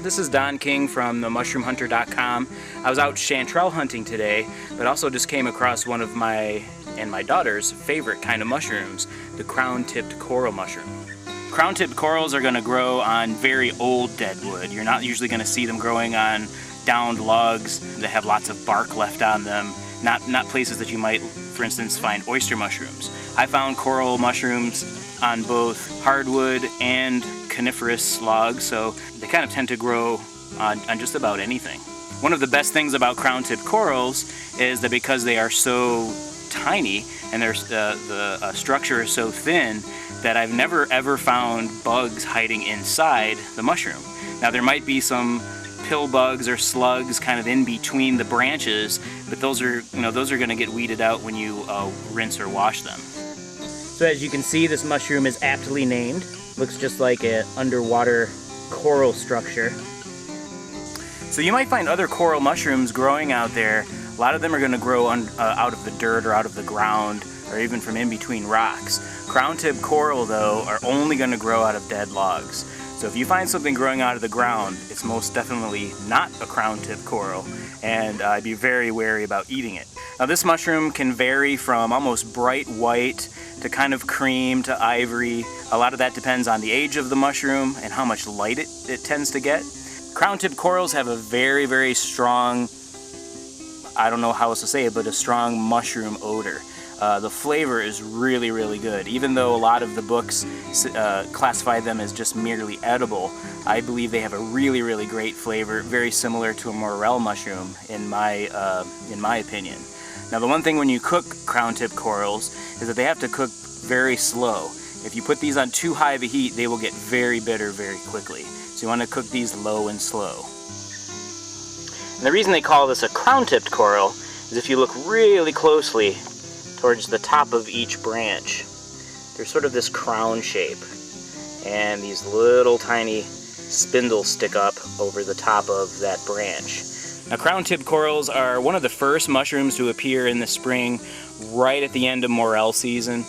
This is Don King from the mushroomhunter.com. I was out chanterelle hunting today, but also just came across one of my and my daughter's favorite kind of mushrooms, the crown-tipped coral mushroom. Crown-tipped corals are going to grow on very old dead wood. You're not usually going to see them growing on downed logs that have lots of bark left on them, not places that you might, for instance, find oyster mushrooms. I found coral mushrooms on both hardwood and coniferous logs, so they kind of tend to grow on just about anything. One of the best things about crown-tipped corals is that because they are so tiny and the structure is so thin, that I've never ever found bugs hiding inside the mushroom. Now there might be some pill bugs or slugs kind of in between the branches, but those are going to get weeded out when you rinse or wash them. So as you can see, this mushroom is aptly named. Looks just like an underwater coral structure. So you might find other coral mushrooms growing out there. A lot of them are going to grow out of the dirt or out of the ground, or even from in between rocks. Crown-tip coral, though, are only going to grow out of dead logs. So if you find something growing out of the ground, it's most definitely not a crown-tip coral, and I'd be very wary about eating it. Now this mushroom can vary from almost bright white to kind of cream to ivory. A lot of that depends on the age of the mushroom and how much light it tends to get. Crown-tip corals have a very, very strong, I don't know how else to say it, but a strong mushroom odor. The flavor is really, really good. Even though a lot of the books classify them as just merely edible, I believe they have a really, really great flavor, very similar to a morel mushroom in my opinion. Now the one thing when you cook crown-tip corals is that they have to cook very slow. If you put these on too high of a heat, they will get very bitter very quickly. So you want to cook these low and slow. And the reason they call this a crown-tipped coral is if you look really closely towards the top of each branch, there's sort of this crown shape, and these little tiny spindles stick up over the top of that branch. Now crown-tipped corals are one of the first mushrooms to appear in the spring, right at the end of morel season.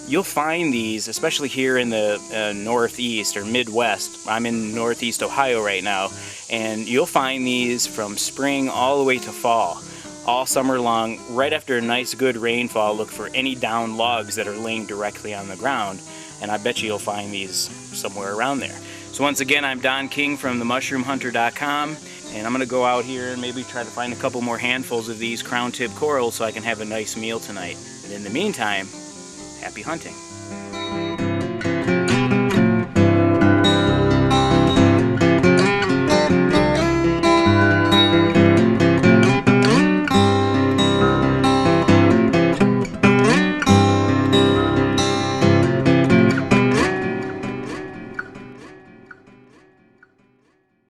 You'll find these, especially here in the Northeast or Midwest. I'm in Northeast Ohio right now, and you'll find these from spring all the way to fall. All summer long, right after a nice good rainfall, look for any downed logs that are laying directly on the ground, and I bet you you'll find these somewhere around there. So once again, I'm Don King from the mushroomhunter.com, and I'm going to go out here and maybe try to find a couple more handfuls of these crown-tip corals so I can have a nice meal tonight. And in the meantime, happy hunting.